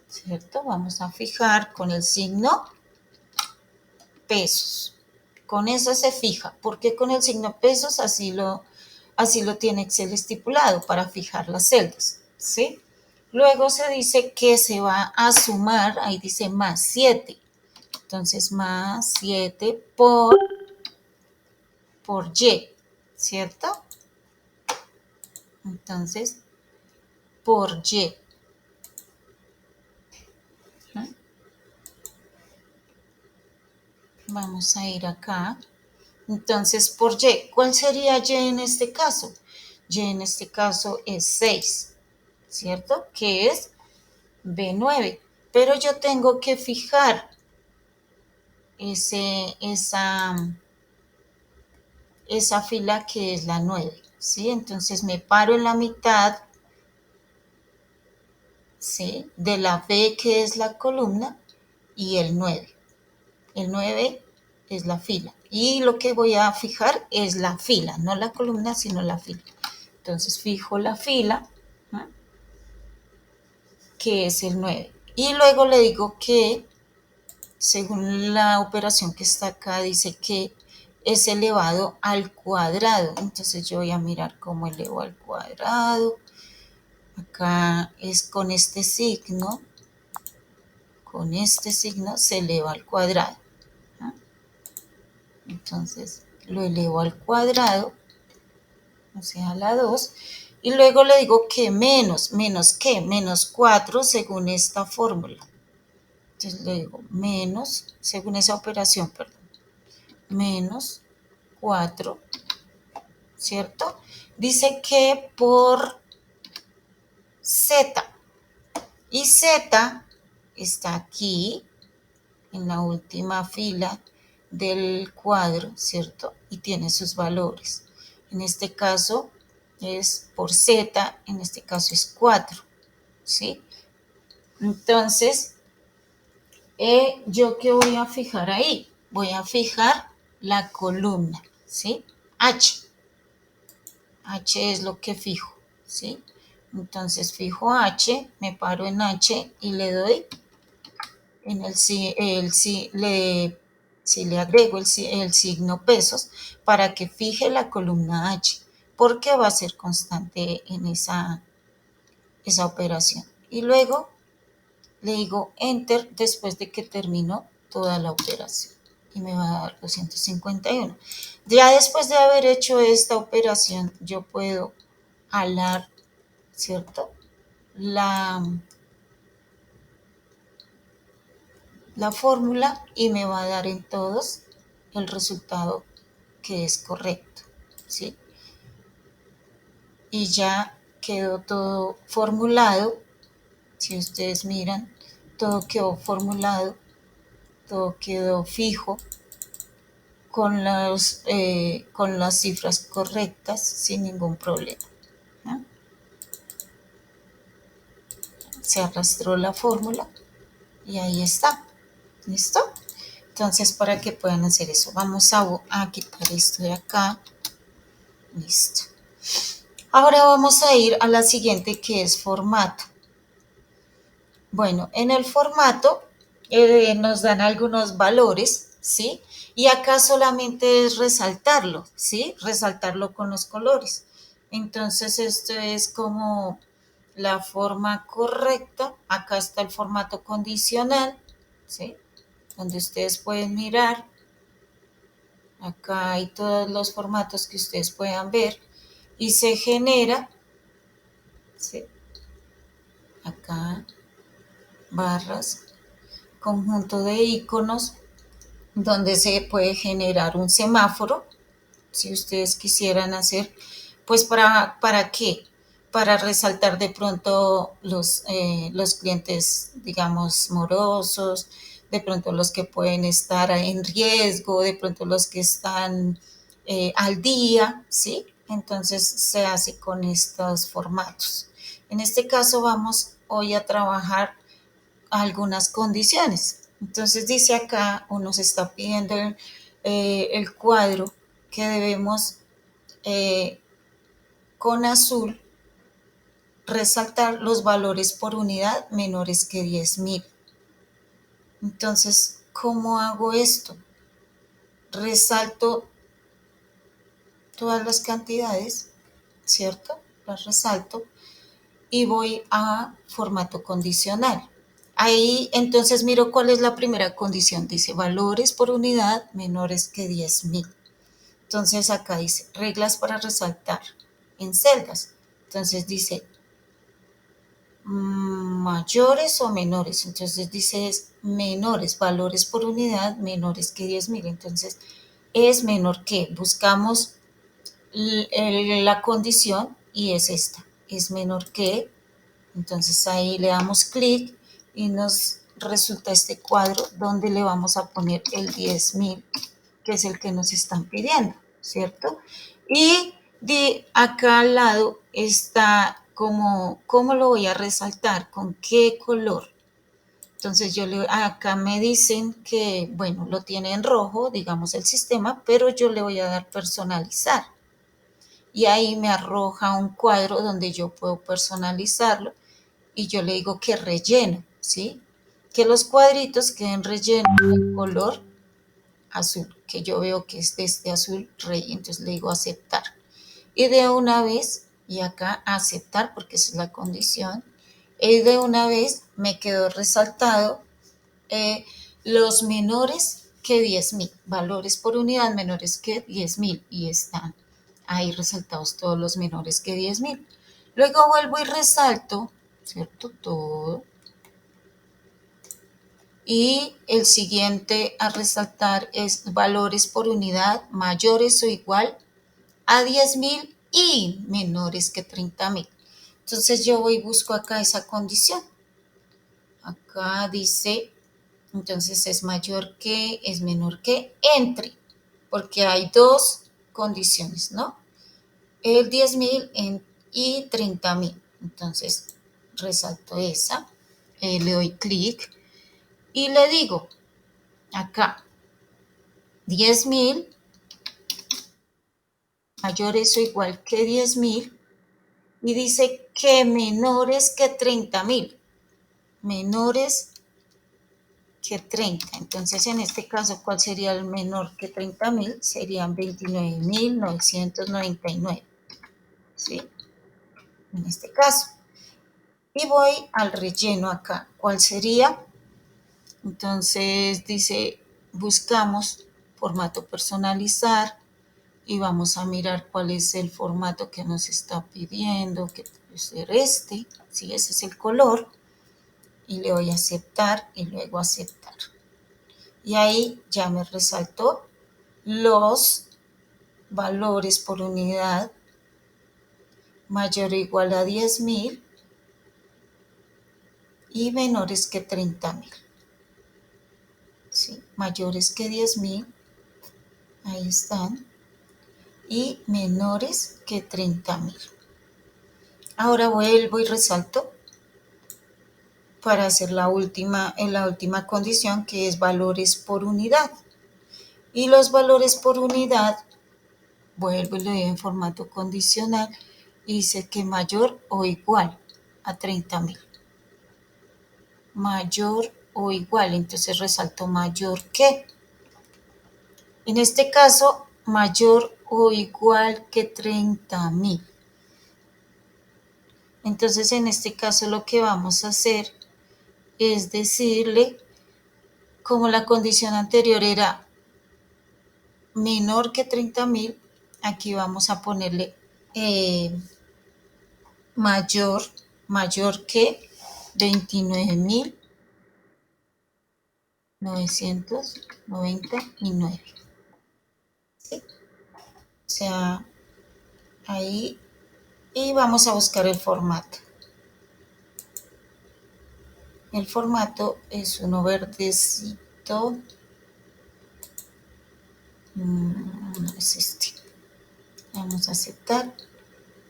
¿cierto? Vamos a fijar con el signo pesos. Con eso se fija. ¿Por qué con el signo pesos? Así lo tiene Excel estipulado para fijar las celdas, ¿sí? Luego se dice que se va a sumar, ahí dice más 7. Entonces, más 7 por Y, ¿cierto? Entonces, por Y. Vamos a ir acá. Entonces, por Y. ¿Cuál sería Y en este caso? Y en este caso es 6, ¿cierto? Que es B9. Pero yo tengo que fijar esa fila que es la 9, ¿sí? Entonces me paro en la mitad, ¿sí? De la B, que es la columna, y el 9. El 9 es la fila. Y lo que voy a fijar es la fila, no la columna, sino la fila. Entonces fijo la fila, ¿no?, que es el 9. Y luego le digo que, según la operación que está acá, dice que es elevado al cuadrado. Entonces yo voy a mirar cómo elevo al cuadrado. Acá es con este signo se eleva al cuadrado, ¿no? Entonces lo elevo al cuadrado, o sea, a la 2, y luego le digo que menos ¿qué? Menos 4 según esta fórmula. Entonces le digo menos, según esa operación, perdón, menos 4, ¿cierto? Dice que por Z, y Z está aquí en la última fila del cuadro, ¿cierto? Y tiene sus valores. En este caso es por Z, en este caso es 4, ¿sí? Entonces, ¿yo qué voy a fijar ahí? Voy a fijar la columna, ¿sí? H. H es lo que fijo, ¿sí? Entonces fijo H, me paro en H y le doy en le agrego el signo pesos para que fije la columna H, porque va a ser constante en esa operación. Y luego le digo Enter después de que terminó toda la operación y me va a dar 251. Ya después de haber hecho esta operación, yo puedo jalar, ¿cierto?, la fórmula y me va a dar en todos el resultado que es correcto, ¿sí? Y ya quedó todo formulado. Si ustedes miran, todo quedó formulado, todo quedó fijo con las cifras correctas sin ningún problema, ¿no? Se arrastró la fórmula y ahí está. ¿Listo? Entonces, para que puedan hacer eso, vamos a quitar esto de acá. Listo. Ahora vamos a ir a la siguiente, que es formato. Bueno, en el formato nos dan algunos valores, ¿sí? Y acá solamente es resaltarlo, ¿sí? Resaltarlo con los colores. Entonces, esto es como la forma correcta. Acá está el formato condicional, ¿sí?, donde ustedes pueden mirar. Acá hay todos los formatos que ustedes puedan ver y se genera, ¿sí?, acá barras, conjunto de iconos donde se puede generar un semáforo, si ustedes quisieran hacer, pues ¿para qué? Para resaltar de pronto los clientes, digamos, morosos, de pronto los que pueden estar en riesgo, de pronto los que están al día, ¿sí? Entonces se hace con estos formatos. En este caso vamos hoy a trabajar algunas condiciones. Entonces dice acá, o nos está pidiendo el cuadro, que debemos con azul resaltar los valores por unidad menores que 10.000. Entonces, ¿cómo hago esto? Resalto todas las cantidades, ¿cierto? Las resalto y voy a formato condicional. Ahí entonces miro cuál es la primera condición. Dice valores por unidad menores que 10.000. Entonces acá dice reglas para resaltar en celdas. Entonces dice mayores o menores. Entonces dice menores, valores por unidad menores que 10.000. Entonces es menor que. Buscamos la condición y es esta. Es menor que. Entonces ahí le damos clic y nos resulta este cuadro donde le vamos a poner el 10.000, que es el que nos están pidiendo, ¿cierto? Y de acá al lado está cómo lo voy a resaltar, con qué color. Entonces acá me dicen que, bueno, lo tiene en rojo, digamos el sistema, pero yo le voy a dar personalizar. y ahí me arroja un cuadro donde yo puedo personalizarlo y yo le digo que relleno, ¿sí? Que los cuadritos queden rellenos de color azul, que yo veo que es de este azul rey, entonces le digo aceptar. Y de una vez, y acá aceptar porque esa es la condición, y de una vez me quedó resaltado eh, los menores que 10.000, valores por unidad menores que 10.000, y están ahí resaltados todos los menores que 10.000. Luego vuelvo y resalto, ¿cierto? Todo. Y el siguiente a resaltar es valores por unidad mayores o igual a 10.000 y menores que 30.000. Entonces yo voy y busco acá esa condición. Acá dice, entonces es mayor que, es menor que, entre, porque hay dos condiciones, ¿no? El 10.000 y 30.000. Entonces resalto esa, le doy clic y le digo acá 10.000 mayores o igual que 10.000 y dice que menores que 30.000, menores que 30. Entonces, en este caso, ¿cuál sería el menor que 30.000? Serían 29.999, ¿sí? En este caso. Y voy al relleno acá. ¿Cuál sería? Entonces, dice, buscamos formato personalizar y vamos a mirar cuál es el formato que nos está pidiendo, que puede ser este, ¿sí? Ese es el color. Y le doy a aceptar y luego aceptar. Y ahí ya me resaltó los valores por unidad mayor o igual a 10.000 y menores que 30.000. ¿Sí? Mayores que 10.000, ahí están, y menores que 30.000. Ahora vuelvo y resalto para hacer la última condición, que es valores por unidad. Y los valores por unidad, vuelvo y le doy en formato condicional y dice que mayor o igual a 30.000. Mayor o igual, entonces resalto mayor que. En este caso, mayor o igual que 30.000. Entonces, en este caso lo que vamos a hacer es decirle, como la condición anterior era menor que 30.000, aquí vamos a ponerle mayor que 29.999. ¿Sí? O sea, ahí, y vamos a buscar el formato. El formato es uno verdecito. No es este. Vamos a aceptar.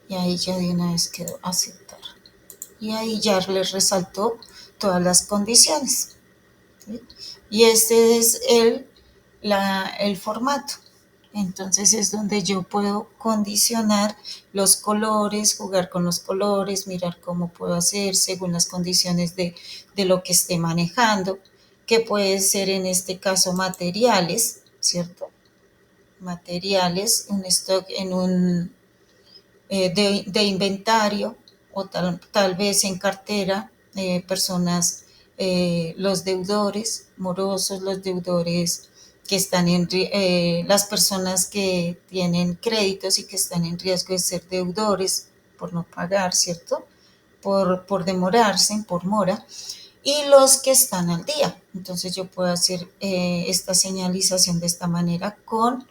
Y ahí ya de una vez quedó aceptar. Y ahí ya les resaltó todas las condiciones. ¿Sí? Y este es el formato. Entonces es donde yo puedo condicionar los colores, jugar con los colores, mirar cómo puedo hacer según las condiciones de lo que esté manejando, que puede ser en este caso materiales, ¿cierto? Materiales, un stock en un de inventario o tal vez en cartera, personas, los deudores morosos, los deudores que están las personas que tienen créditos y que están en riesgo de ser deudores por no pagar, ¿cierto? Por demorarse, por mora, y los que están al día. Entonces yo puedo hacer esta señalización de esta manera con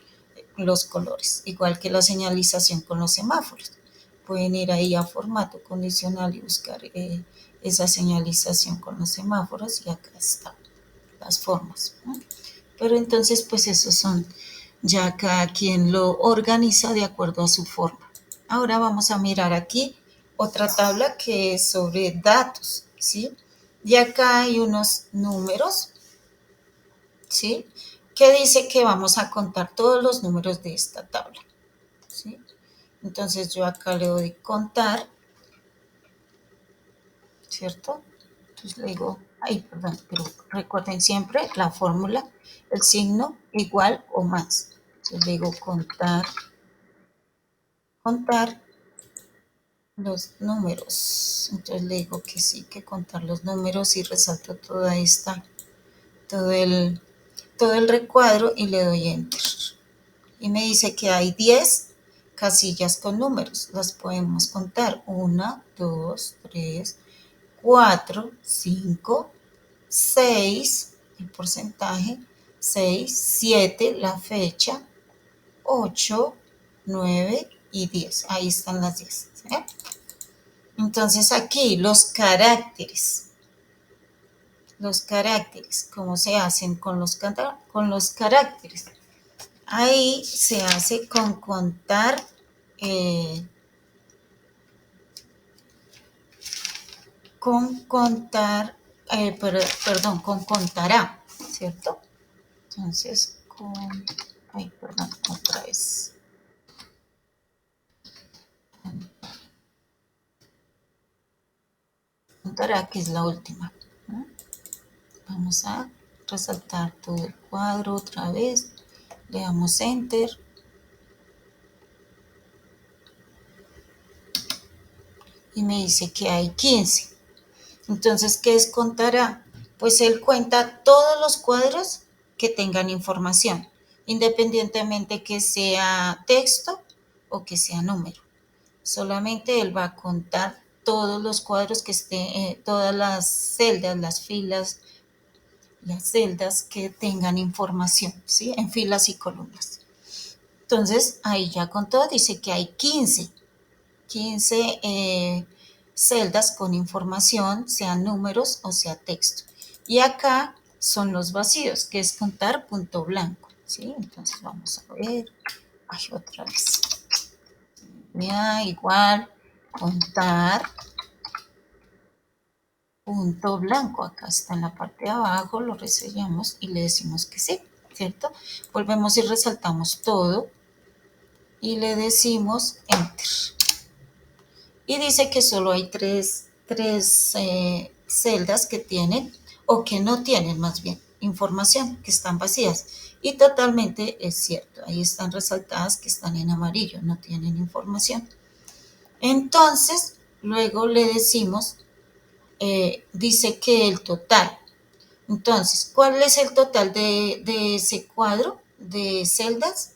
los colores, igual que la señalización con los semáforos. Pueden ir ahí a formato condicional y buscar esa señalización con los semáforos y acá están las formas, ¿no? Pero entonces pues esos son ya cada quien lo organiza de acuerdo a su forma. Ahora vamos a mirar aquí otra tabla que es sobre datos, ¿sí? Y acá hay unos números, ¿sí? Que dice que vamos a contar todos los números de esta tabla, ¿sí? Entonces yo acá le doy contar, ¿cierto? Entonces le digo, perdón, pero recuerden siempre la fórmula, el signo igual o más. Entonces le digo contar los números. Entonces le digo que sí, que contar los números y resalto todo el recuadro y le doy enter. Y me dice que hay 10 casillas con números. Las podemos contar. 1, 2, 3, 4, 5, 6, el porcentaje, 6, 7, la fecha, 8, 9 y 10. Ahí están las 10. ¿Sí? Entonces aquí los caracteres. ¿Cómo se hacen con los caracteres? Ahí se hace con contar, con contará, ¿cierto? Entonces, otra vez. Contará, que es la última, ¿no? Vamos a resaltar todo el cuadro otra vez. Le damos enter. Y me dice que hay 15. Entonces, ¿qué es contará? Pues él cuenta todos los cuadros que tengan información, independientemente que sea texto o que sea número. Solamente él va a contar todos los cuadros que estén, todas las celdas, las filas, las celdas que tengan información, ¿sí? En filas y columnas. Entonces, ahí ya contó, dice que hay 15 celdas con información, sean números o sea texto. Y acá son los vacíos, que es contar punto blanco, ¿sí? Entonces vamos a ver, otra vez. Ya, igual, contar punto blanco, acá está en la parte de abajo, lo reseñamos y le decimos que sí, ¿cierto? Volvemos y resaltamos todo y le decimos enter. Y dice que solo hay tres celdas que tienen, o que no tienen más bien, información, que están vacías. Y totalmente es cierto, ahí están resaltadas que están en amarillo, no tienen información. Entonces, luego le decimos, dice que el total. Entonces, ¿cuál es el total de ese cuadro de celdas?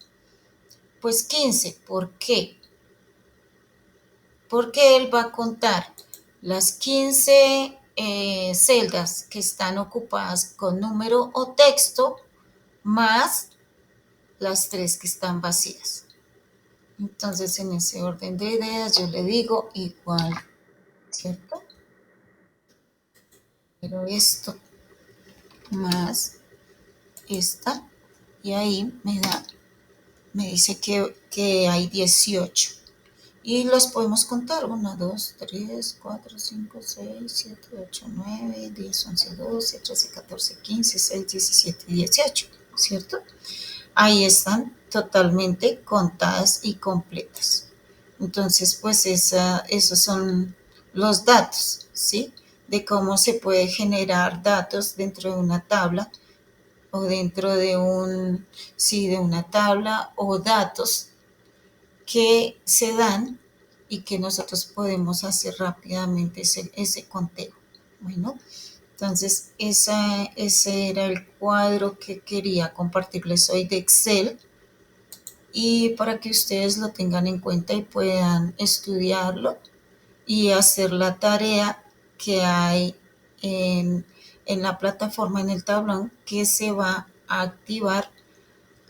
Pues 15. ¿Por qué? Porque él va a contar las 15 celdas que están ocupadas con número o texto más las 3 que están vacías. Entonces, en ese orden de ideas, yo le digo igual, ¿cierto? Pero esto más esta, y ahí me dice que hay 18. Y los podemos contar, 1, 2, 3, 4, 5, 6, 7, 8, 9, 10, 11, 12, 13, 14, 15, 16, 17 y 18, ¿cierto? Ahí están totalmente contadas y completas. Entonces, pues esos son los datos, ¿sí? De cómo se puede generar datos dentro de una tabla o dentro de de una tabla, o datos que se dan y que nosotros podemos hacer rápidamente ese conteo. Bueno, entonces ese era el cuadro que quería compartirles hoy de Excel, y para que ustedes lo tengan en cuenta y puedan estudiarlo y hacer la tarea que hay en la plataforma, en el tablón, que se va a activar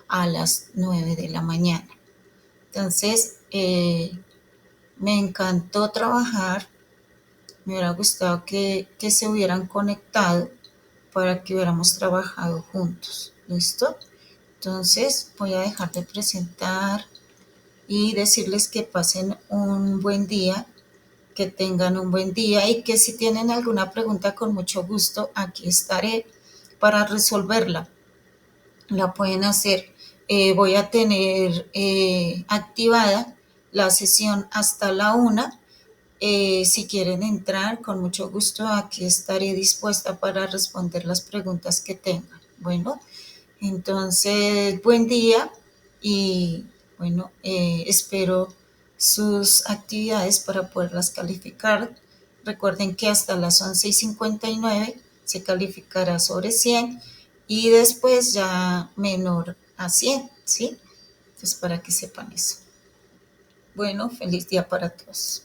a las 9 de la mañana. Entonces, me encantó trabajar, me hubiera gustado que se hubieran conectado para que hubiéramos trabajado juntos, ¿listo? Entonces voy a dejar de presentar y decirles que pasen un buen día, que tengan un buen día, y que si tienen alguna pregunta, con mucho gusto aquí estaré para resolverla. La pueden hacer. Voy a tener activada la sesión hasta la 1. Si quieren entrar, con mucho gusto, aquí estaré dispuesta para responder las preguntas que tengan. Bueno, entonces, buen día y bueno, espero sus actividades para poderlas calificar. Recuerden que hasta las 11:59 se calificará sobre 100 y después ya menor a 100, ¿sí? Entonces, para que sepan eso. Bueno, feliz día para todos.